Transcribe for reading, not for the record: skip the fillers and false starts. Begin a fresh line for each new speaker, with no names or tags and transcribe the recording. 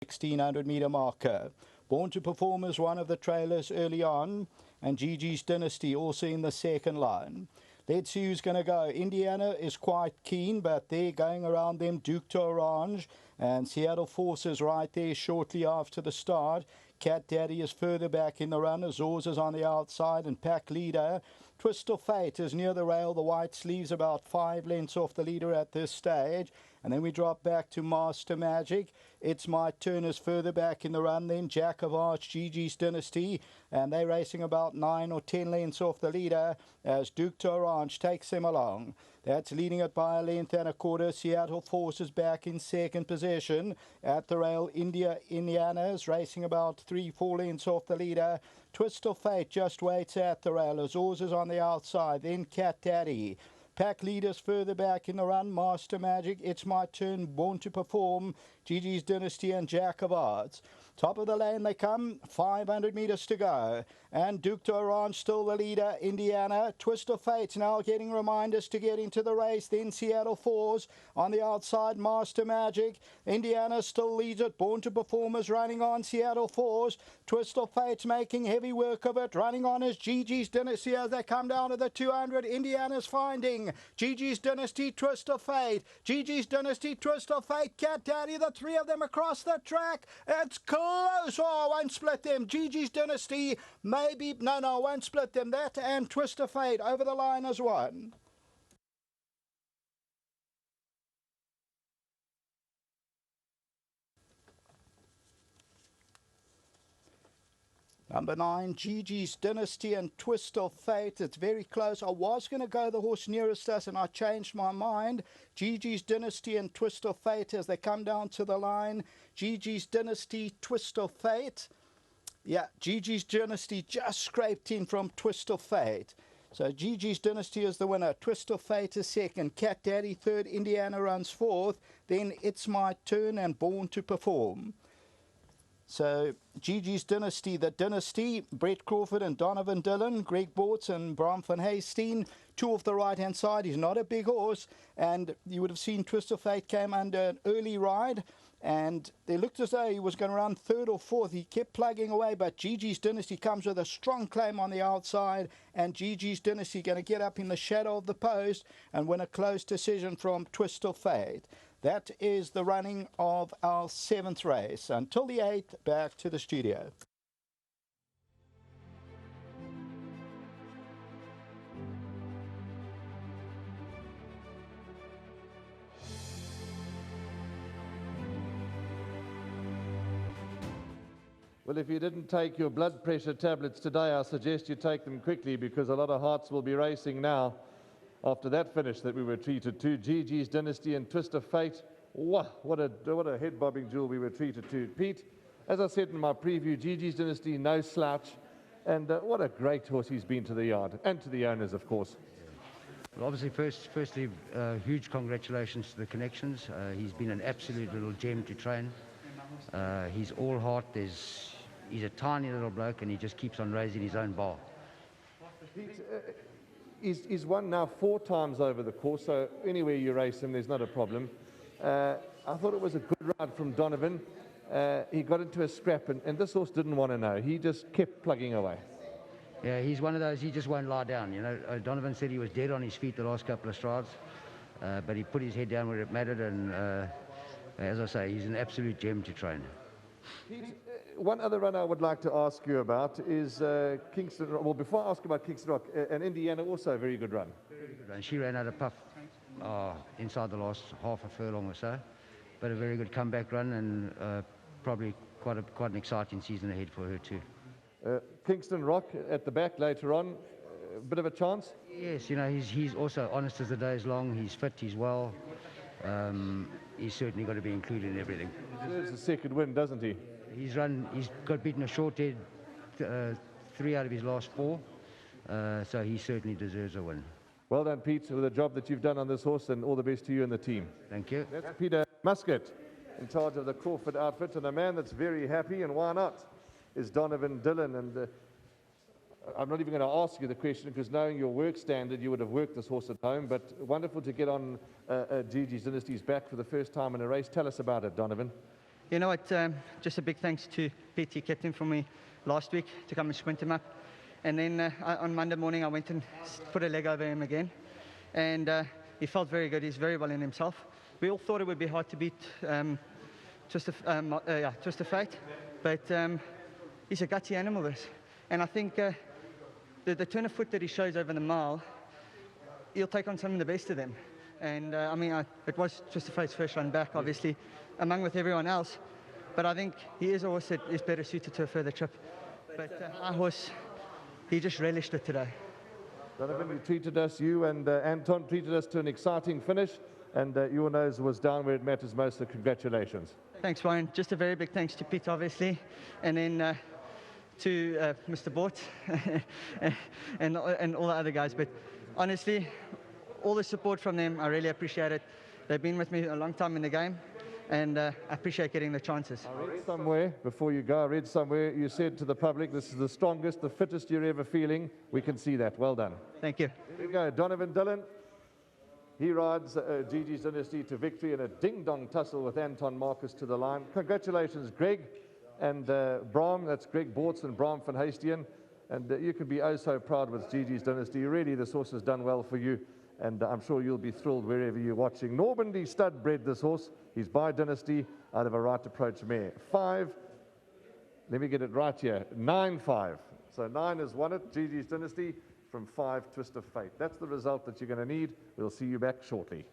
1600-meter marker. Born to Perform is one of the trailers early on, and Gigi's Dynasty also in the second line. Let's see who's going to go. Indiana is quite keen, but they're going around them. Duke to Orange, and Seattle Forces right there shortly after the start. Cat Daddy is further back in the run. Azores is on the outside, and pack leader Twist of Fate is near the rail. The white sleeves about 5 lengths off the leader at this stage. And then we drop back to Master Magic. It's My Turn is further back in the run. Then Jack of Arch, Gigi's Dynasty. And they're racing about 9 or 10 lengths off the leader as Duke to Orange takes them along. That's leading it by a length and a quarter. Seattle Forces back in second position. At the rail, Indiana is racing about 3-4 lengths off the leader. Twist of Fate just waits at the rail. Azores is on the outside. Then Cat Daddy. Pack leaders further back in the run. Master Magic, It's My Turn, Born to Perform, Gigi's Dynasty, and Jack of Arts. Top of the lane they come, 500 meters to go. And Duke to Orange still the leader. Indiana, Twist of Fate now getting reminders to get into the race. Then Seattle Fours on the outside. Master Magic. Indiana still leads it. Born to Perform is running on. Seattle Fours. Twist of Fate's making heavy work of it. Running on is Gigi's Dynasty as they come down to the 200. Indiana's finding Gigi's Dynasty, Twist of Fate. Gigi's Dynasty, Twist of Fate. Cat Daddy, the three of them across the track. It's close. Oh, I won't split them. Gigi's Dynasty, maybe. No, I won't split them. That and Twist of Fate over the line as one. Number 9, Gigi's Dynasty and Twist of Fate. It's very close. I was going to go the horse nearest us, and I changed my mind. Gigi's Dynasty and Twist of Fate as they come down to the line. Gigi's Dynasty, Twist of Fate. Yeah, Gigi's Dynasty just scraped in from Twist of Fate. So Gigi's Dynasty is the winner. Twist of Fate is second. Cat Daddy third. Indiana runs fourth. Then It's My Turn and Born to Perform. So Gigi's Dynasty, the Dynasty, Brett Crawford and Donovan Dillon, Greg Bortz and Bram van Heesteen, two off the right-hand side. He's not a big horse, and you would have seen Twist of Fate came under an early ride, and they looked as though he was going to run third or fourth. He kept plugging away, but Gigi's Dynasty comes with a strong claim on the outside, and Gigi's Dynasty going to get up in the shadow of the post and win a close decision from Twist of Fate. That is the running of our 7th race. Until the 8th, back to the studio.
Well, if you didn't take your blood pressure tablets today, I suggest you take them quickly, because a lot of hearts will be racing now after that finish that we were treated to. Gigi's Dynasty and Twist of Fate. Wow, what a head-bobbing duel we were treated to. Pete, as I said in my preview, Gigi's Dynasty, no slouch. And what a great horse he's been to the yard, and to the owners, of course.
Well, obviously, firstly, huge congratulations to the connections. He's been an absolute little gem to train. He's all heart. He's a tiny little bloke, and he just keeps on raising his own bar.
Pete, he's won now 4 times over the course, so anywhere you race him, there's not a problem. I thought it was a good ride from Donovan. He got into a scrap, and this horse didn't want to know. He just kept plugging away.
Yeah, he's one of those, he just won't lie down. You know, Donovan said he was dead on his feet the last couple of strides, but he put his head down where it mattered, and as I say, he's an absolute gem to train.
Pete, one other run I would like to ask you about is Kingston. Well, before I ask about Kingston Rock, and Indiana also a very good run.
Very good run. She ran out of puff inside the last half a furlong or so, but a very good comeback run, and probably quite an exciting season ahead for her too.
Kingston Rock at the back later on, a bit of a chance?
Yes, you know, he's also honest as the day is long. He's fit, he's well. He's certainly got to be included in everything.
He deserves a second win, doesn't he?
He's got beaten a short head 3 out of his last 4, so he certainly deserves a win.
Well done, Pete, for the job that you've done on this horse, and all the best to you and the team.
Thank you.
That's Peter Muscat in charge of the Crawford outfit, and a man that's very happy, and why not, is Donovan Dillon. And I'm not even going to ask you the question, because knowing your work standard, you would have worked this horse at home, but wonderful to get on Gigi's Dynasty's back for the first time in a race. Tell us about it, Donovan.
You know what, just a big thanks to Pete. He kept him for me last week to come and sprint him up. And then on Monday morning, I went and put a leg over him again. And he felt very good. He's very well in himself. We all thought it would be hard to beat Twist of Fate. But he's a gutsy animal, this. And I think the turn of foot that he shows over the mile, he'll take on some of the best of them. And I mean, it was Twist of Fate's first run back, obviously, among with everyone else. But I think he is a horse that is better suited to a further trip. But our horse, he just relished it today.
Donovan, you treated us, you and Anton treated us to an exciting finish, and your nose was down where it matters most, so congratulations.
Thanks, Brian. Just a very big thanks to Pete, obviously, and then to Mr. Bort and all the other guys. But honestly, all the support from them, I really appreciate it. They've been with me a long time in the game, and I appreciate getting the chances.
I read somewhere, before you go, I read somewhere you said to the public, this is the strongest, the fittest you're ever feeling. We can see that. Well done.
Thank you.
Here we go. Donovan Dillon. He rides GG's Dynasty to victory in a ding-dong tussle with Anton Marcus to the line. Congratulations, Greg and Bram. That's Greg Bortz and Bram van Haastien. And you can be oh so proud with GG's Dynasty. Really, this horse has done well for you. And I'm sure you'll be thrilled wherever you're watching. Normandy stud bred this horse. He's by Dynasty out of a right approach mare. 5, let me get it right here, 9-5. So 9 has won it, GG's Dynasty, from 5 Twist of Fate. That's the result that you're going to need. We'll see you back shortly.